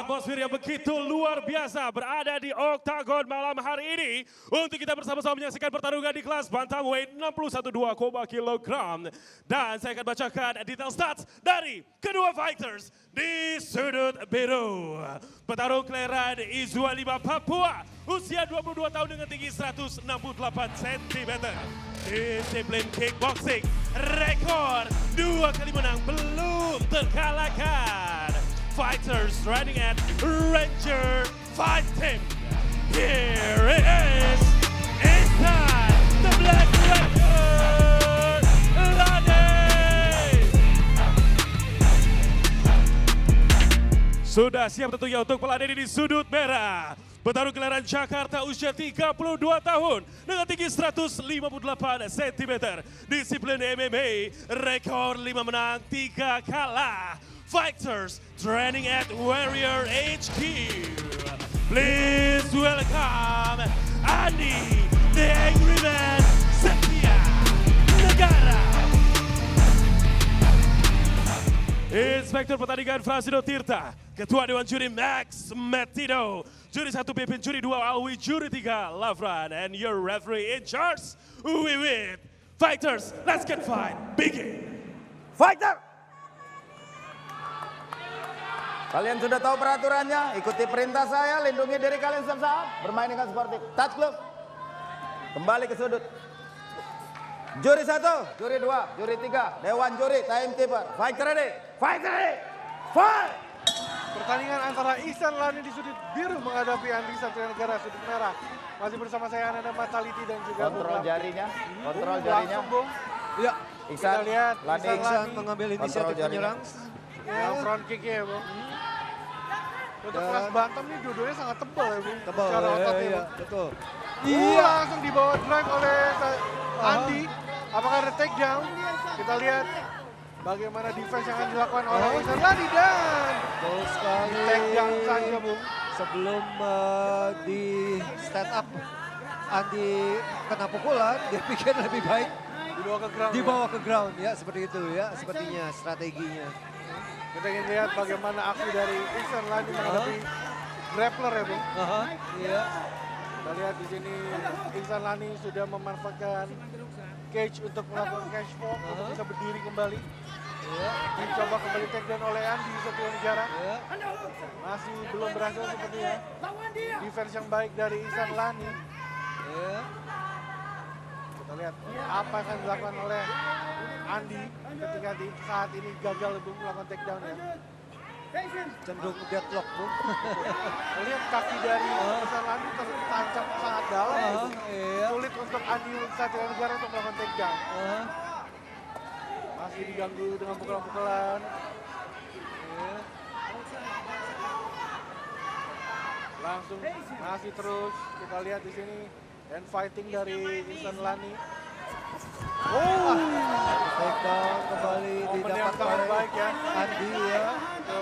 Atmosfer yang begitu luar biasa berada di Oktagon malam hari ini untuk kita bersama-sama menyaksikan pertarungan di kelas bantamweight 61.2 kg. Dan saya akan bacakan detail stats dari kedua fighters di sudut biru. Petarung kelahiran Izua 5 Papua, usia 22 tahun dengan tinggi 168 cm. Disiplin kickboxing, rekor 2 kali menang belum terkalahkan. Fighters riding at Ranger Fight Team. Here it is. It's time. The Black Ranger Lani. Sudah siap tentunya untuk meladeni di sudut merah. Petarung kelahiran Jakarta usia 32 tahun dengan tinggi 158 cm. Disiplin MMA, rekor 5 menang 3 kalah. Fighters training at Warrior HQ. Please welcome Andi, the Angry Man, Satya Negara. Inspektur pertandingan Frasido Tirta, Ketua Dewan Juri Max Mettido, Juri 1 pimpin Juri 2 Alwi, Juri 3 Lavran, and your referee in charge, Wiwit. Fighters, let's get fight, begin. Fighter! Kalian sudah tahu peraturannya, ikuti perintah saya, lindungi diri kalian setiap saat, bermain dengan sportif. Touch glove, kembali ke sudut. Juri 1, juri 2, juri 3, Dewan Juri, timekeeper. Fight ready, fight ready, fight! Pertandingan antara Ihsan Lani di sudut biru menghadapi Andi Satria Negara sudut merah. Masih bersama saya Ananda Mataliti dan juga Kontrol Bung jarinya, kontrol Bung. jarinya. Langsung, Bung. Ya, Ihsan, Kita lihat Lani, Ihsan mengambil inisiatif menyerang. yang front kick ya, Bung. Untuk kelas bantam nih dua-duanya sangat tebal ya, Bung. Tebal, Secara ototnya, ya, Bung. betul. Iya, langsung dibawa drive oleh Andi. Apakah ada takedown? Kita lihat bagaimana defense yang akan dilakukan oleh Ihsan Lani dan Betul sekali. takedown saja, Bung. Sebelum di stand up, Andi kena pukulan, dia pikir lebih baik Dibawa ke ground. dibawa ke ground ya, seperti itu ya, sepertinya strateginya. Kita ingin lihat bagaimana aksi dari Ihsan Lani menghadapi grappler ya, Bung. Iya. Kita lihat di sini Ihsan Lani sudah memanfaatkan cage untuk melakukan cash walk untuk bisa berdiri kembali. Dicoba kembali takedown oleh Andi Satria Negara. Masih belum berhasil sepertinya. Defense yang baik dari Ihsan Lani. Iya. Kita lihat apa yang akan dilakukan oleh Andi ketika di saat ini gagal Bung melakukan takedown ya. Cenderung deadlock, Bung. Lihat kaki dari Ihsan Lani tertancap sangat dalam. Bung. Iya. Sulit untuk Andi Satria Negara untuk melakukan takedown. Masih diganggu dengan pukulan-pukulan. Langsung masih terus kita lihat di sini and fighting dari Ihsan Lani. Takedown kembali Momen yang didapat sangat oleh baik ya. Andi ya. Itu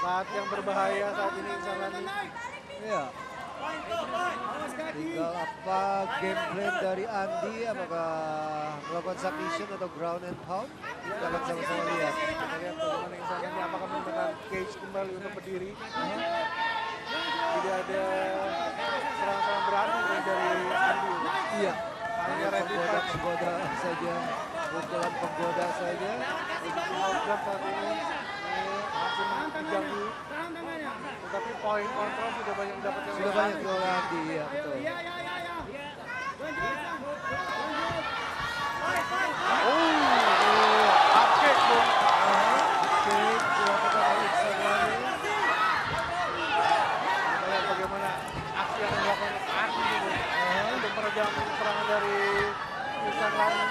saat yang berbahaya saat ini Ihsan Lani. Iya. Tinggal apa game plan dari Andi, apakah melakukan submission atau ground and pound? Kita akan sama-sama lihat. Kita lihat bagaimana Ihsan Lani apakah menggunakan cage kembali untuk berdiri. Tidak ada serangan-serangan berani dari Andi. Iya. Hanya rapid punch. Penggoda saja, pukulan penggoda saja. Program saat ini masih diganggu. Tetapi poin kontrol sudah banyak didapatkan Sudah banyak oleh Andi, ya betul. Upkick, Bung. Oke, dilakukan oleh Ihsan Lani. Kita lihat bagaimana aksi yang dilakukan Andi ini untuk meredam serangan dari Ihsan Lani.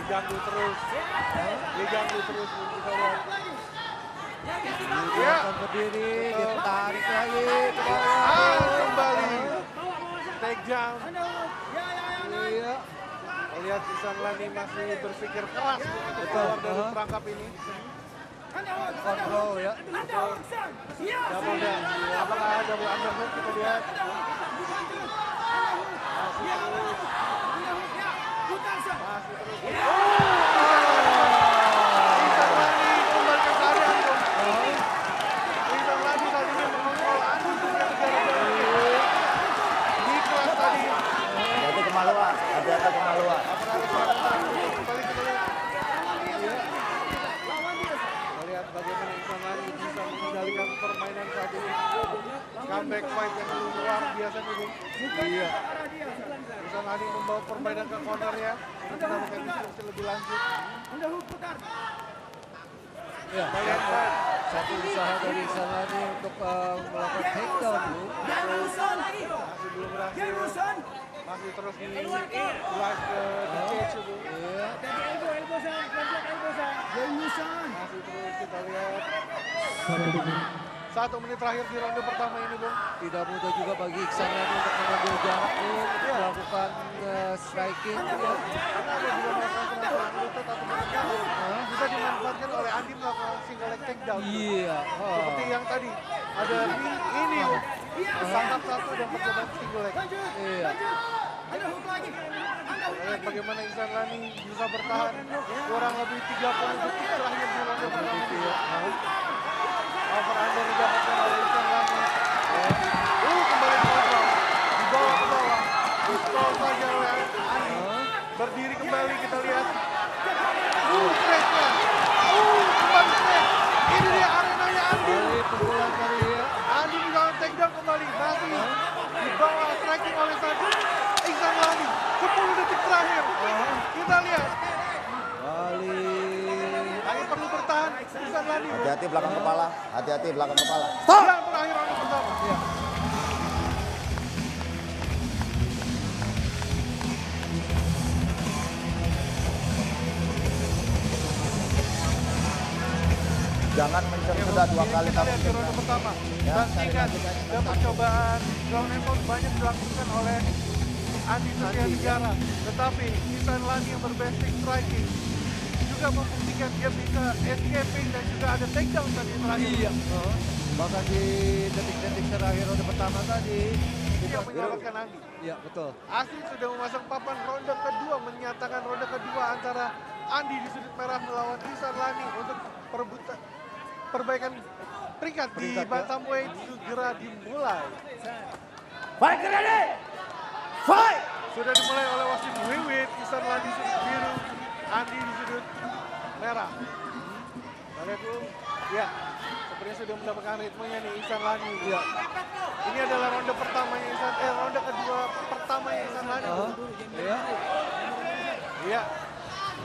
Diganggu terus, Bung. Kita lihat. Dia akan berdiri, ditarik lagi ke bawah. Kembali. Takedown. Iya. Lihat Ihsan Lani masih berpikir keras untuk keluar dari perangkap ini. Kontrol ya. Double down. Apakah double underhook kita lihat. Masih terus. Ihsan Lani kembali ke area. fight yang luar biasa nih Bung. Iya. Ihsan Lani membawa permainan ke cornernya untuk mendapatkan diskusi lebih lanjut. Ya, satu usaha dari Ihsan Lani untuk melakukan takedown dulu. Masih belum berhasil. Masih terus di live ke di cage itu. Iya. Masih terus kita lihat. 1 menit terakhir di ronde pertama ini Bung. Tidak mudah juga bagi Ihsan Lani untuk mengambil jarak dulu untuk melakukan striking. Ada juga melakukan serangan lutut atau menendang. Bisa dimanfaatkan oleh Andi melakukan single leg takedown. Iya. Seperti yang tadi ada ini Bung. Tangkap satu dan percobaan single leg. Iya. Lihat bagaimana Ihsan Lani bisa bertahan kurang lebih 30 detik terakhir di ronde pertama ini. Over under didapatkan oleh Ihsan Lani. Kembali kontrol. Dibawa ke bawah. Kontrol saja oleh Andi. Berdiri kembali kita lihat. Strike-nya. Kembali strike. Ini dia arenanya Andi. Pukulan kali ya. Andi melakukan takedown kembali. Masih dibawa striking oleh Ihsan Lani. 10 detik terakhir. Kita lihat. Hanya perlu bertahan. Ihsan Lani. Hati-hati belakang kepala. Hati-hati belakang kepala. Yang terakhir ronde pertama. Jangan mencari sudah 2 kali Kita kamu lihat di ronde pertama. Ya, Bandingkan dan percobaan ground and pound banyak dilakukan oleh Andi Suryadegara. Tetapi Ihsan Lani yang berbasic striking juga membuktikan dia bisa escaping dan juga ada takedown tadi terakhir. Iya. Bahkan di detik-detik terakhir ronde pertama tadi. Ini yang menyelamatkan Andi. Iya, betul. Asli sudah memasang papan ronde kedua, menyatakan ronde kedua antara Andi di sudut merah melawan Ihsan Lani untuk perbaikan peringkat di bantamweight segera dimulai. Fight ready. Fight. Sudah dimulai oleh wasit Wiwit, Ihsan Lani di sudut biru, Andi di sudut merah. Kita lihat dulu. Ya, sepertinya sudah mendapatkan ritmenya nih Ihsan Lani. Ya. Ini adalah ronde pertamanya ronde kedua pertamanya Ihsan Lani. Iya. Iya.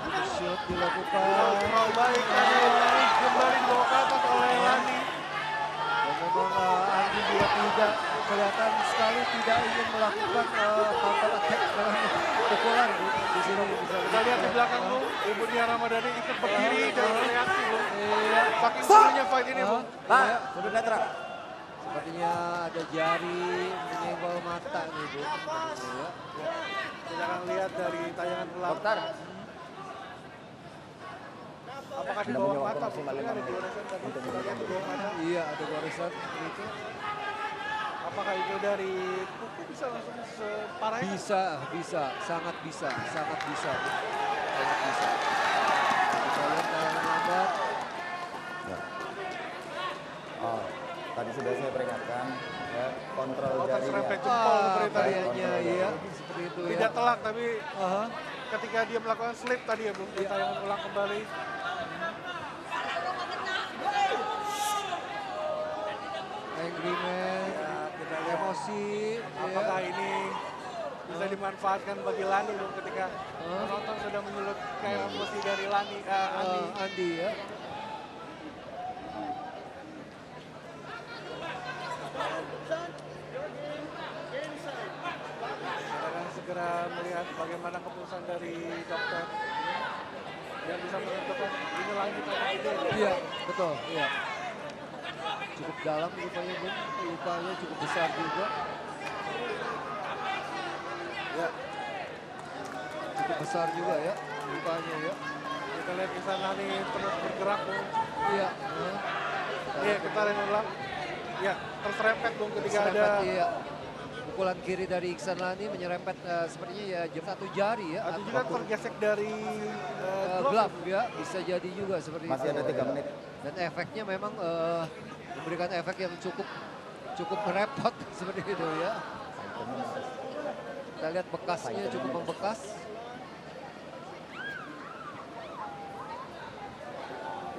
Shoot dilakukan. Kontrol baik tadi kembali dibawa ke atas oleh Lani. Dan memang Andi juga tidak kelihatan sekali tidak ingin melakukan counter attack dengan pukulan di sini bisa Kita lihat di belakang Bu, Ibu Nia Ramadhani ikut berdiri dan bereaksi Bu. Iya. Saking serunya fight ini Bu. Pak, sudut netral. Sepertinya ada jari menyenggol mata nih Bu. Sepertinya, ya. Kita akan lihat dari tayangan ulang. Dokter. Apakah di Sudah bawah punya waktu mata Bu? maksimal Ini 5 ada menit goresan tadi. untuk Kita lihat di bawah mata. Iya, ada goresan seperti itu. Apakah itu dari kuku bisa langsung separah itu? Bisa, sangat bisa, sangat bisa. Bu. Sangat bisa. Kita lihat tayangan lambat. Ya. Oh, tadi sudah saya peringatkan ya, kontrol Oh, jarinya. terserempet jempol seperti tadi. Kayaknya iya, seperti itu ya. Tidak telak tapi Aha. ketika dia melakukan slip tadi ya Bu. Di tayangan ulang kembali. Angry Man, Kita lihat emosi, apakah ya. ini bisa dimanfaatkan bagi Lani Bu ketika penonton sudah menyulut kayak emosi dari Lani, Andi. Andi ya. Kita akan segera melihat bagaimana keputusan dari dokter yang bisa menentukan ini lanjut atau tidak. Iya, betul, iya. Cukup dalam lukanya Bung, lukanya cukup besar juga. Ya, Cukup besar juga ya, lukanya ya. kita lihat Ihsan Lani terus bergerak Bu. Iya. Iya, kita lihat ulang. Ya, terserempet Bung ketika ada Serempet, iya. Pukulan kiri dari Ihsan Lani menyerempet sepertinya ya satu jari ya. atau juga tergesek dari glove ya, bisa jadi juga seperti Masih itu. ada 3 menit. Dan efeknya memang memberikan efek yang cukup repot seperti itu ya. Kita lihat bekasnya cukup membekas.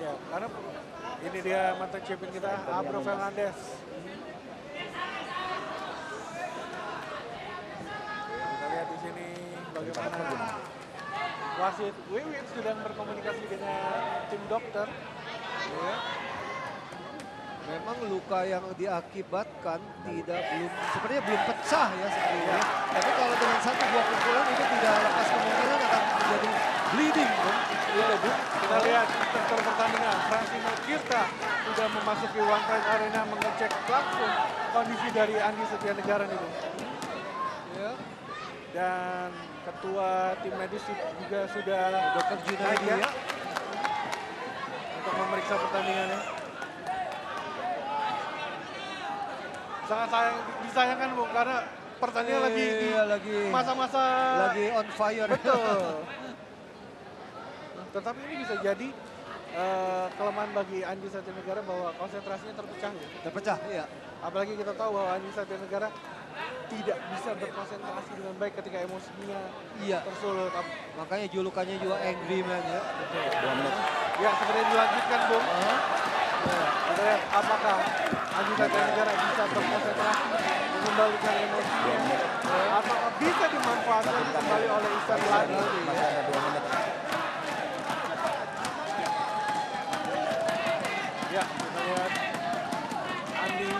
Ya, karena ini dia mantan champion kita, Abro Fernandez. bagaimana wasit Wiwit sedang berkomunikasi dengan tim dokter. Ya. Memang luka yang diakibatkan sepertinya belum pecah ya sepertinya. Tapi kalau dengan 1-2 pukulan itu tidak lepas kemungkinan akan menjadi bleeding, Bung. Iya, Bu. Kita lihat inspektur pertandingan Francino Tirta sudah memasuki One Pride Arena mengecek langsung kondisi dari Andi Setianegara nih, Bu. Ya. Dan ketua tim medis juga sudah Dr. Junaidi ya. untuk memeriksa pertandingannya. Sangat disayangkan, Bu, karena pertandingan lagi di masa-masa lagi on fire. betul. Tetapi ini bisa jadi kelemahan bagi Andi Setianegara bahwa konsentrasinya terpecah. Ya. Terpecah, iya. Apalagi kita tahu bahwa Andi Setianegara tidak bisa berkonsentrasi dengan baik ketika emosinya Iya. tersulut. Makanya julukannya juga angry man ya. Betul. 2 menit. Ya, seperti yang dilanjutkan, Bung. Kita lihat apakah Andi Setianegara bisa berkonsentrasi mengembalikan emosinya, apakah bisa dimanfaatkan kembali oleh Ihsan Lani. Masih ada 2 menit. Ya, kita lihat Andi.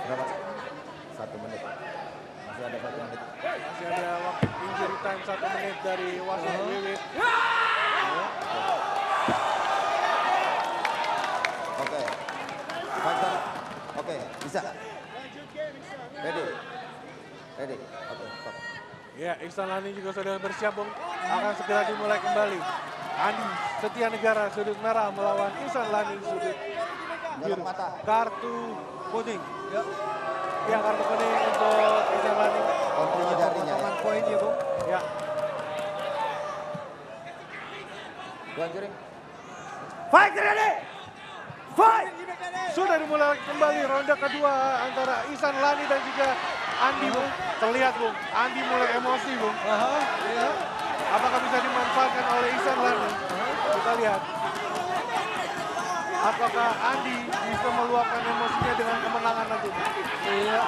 Berapa? 1 menit. Masih ada 1 menit. Masih ada waktu injury time 1 menit dari wasit Wiwit. Oke. Fighter. Oke, bisa. Ready. Ready. Oke, stop. Ya, Ihsan Lani juga sudah bersiap, Bung. Akan segera dimulai kembali. Andi Setianegara sudut merah melawan Ihsan Lani sudut biru. Mata. Kartu Kuning. Ya. ya, kartu kuning untuk Ihsan Lani. Kontrinya jarinya ya. Potongan poin ya, Bung. Ya, Tuan Juring. fight ready. Fight. Sudah dimulai kembali ronde kedua antara Ihsan Lani dan juga Andi, Bung. Terlihat, Bung, Andi mulai emosi, Bung. Ya. Apakah bisa dimanfaatkan oleh Ihsan Lani? Kita lihat. Apakah Andi bisa meluapkan emosinya dengan kemenangan nanti? Iya.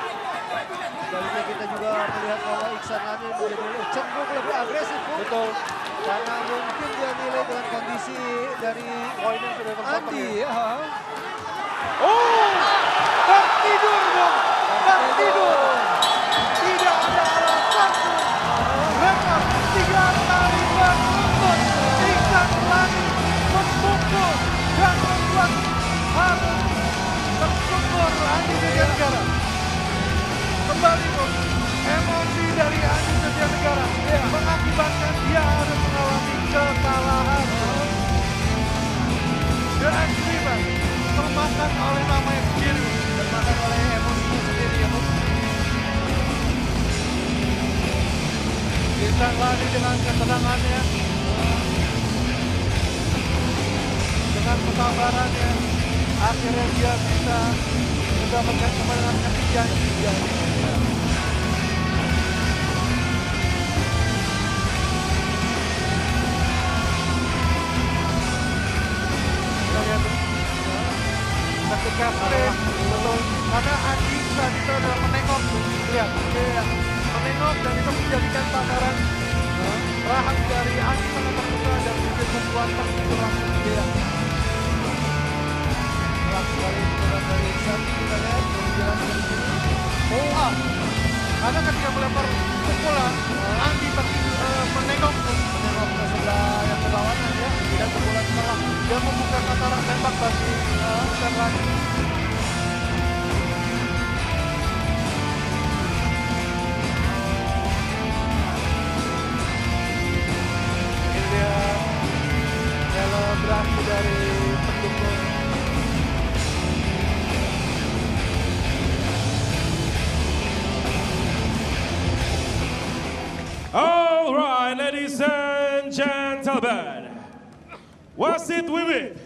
Sebaliknya kita juga melihat bahwa Ihsan Lani menjadi cenderung lebih agresif, Bung. Betul. Karena mungkin dia nilai dengan kondisi dari Poinnya sudah tercover. Andi. Ya. Ya. Oh! Tertidur, Bung! Tertidur! Tidak ada alasan. Rekor 3 kali beruntun. Ihsan Lani memukul dan membuat harus tersyukur Andi Setianegara. Kembali, Bung. Emosi dari Andi Setianegara mengakibatkan dia harus mengalami kekalahan. The Extreme termakan oleh namanya sendiri, termakan oleh emosinya sendiri, ya, Bung. Ihsan Lani dengan ketenangannya, dengan kesabarannya, akhirnya dia bisa mendapatkan kemenangan ketiga. Kita lihat, ketika sprint, betul, karena Andi saat itu adalah menengok, lihat, menengok dan itu menjadikan tataran rahang dari Andi sangat terbuka dan bisa membuat tertidur langsung dia. Sekali pukulan dari Ihsan kita lihat berjalan dari sini. Oh, karena ketika melempar pukulan, Andi menengok Menengok ke sebelah yang berlawanan ya. dan pukulan setelah dia membuka tataran tembak bagi Ihsan Lani. Ini dia selebrasi dari pendukung. All right, ladies and gentlemen. Wasit Wiwit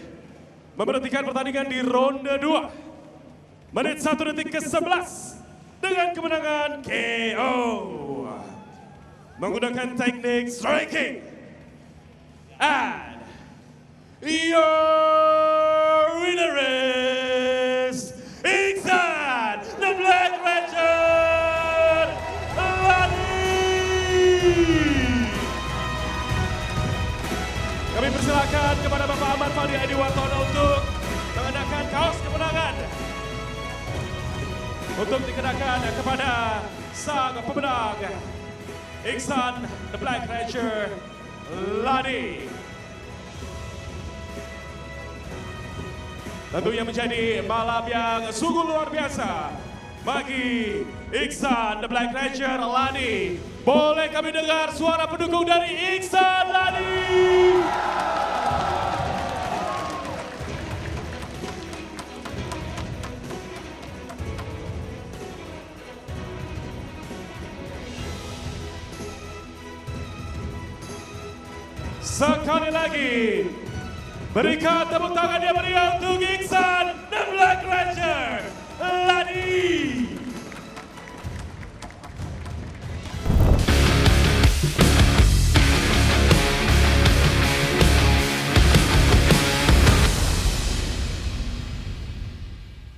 memberhentikan pertandingan di ronde 2. Menit 1 detik ke-11 dengan kemenangan KO. Menggunakan teknik striking. And your winner is Ihsan persilakan kepada Bapak Ahmad Fadli Edi Wartono untuk mengenakan kaos kemenangan. Untuk dikenakan kepada sang pemenang Iksan The Black Ranger Lani. Tentunya menjadi malam yang sungguh luar biasa bagi Iksan The Black Ranger Lani. Boleh kami dengar suara pendukung dari Iksan Lani? Sekali lagi, berikan tepuk tangan yang meriah untuk Iksan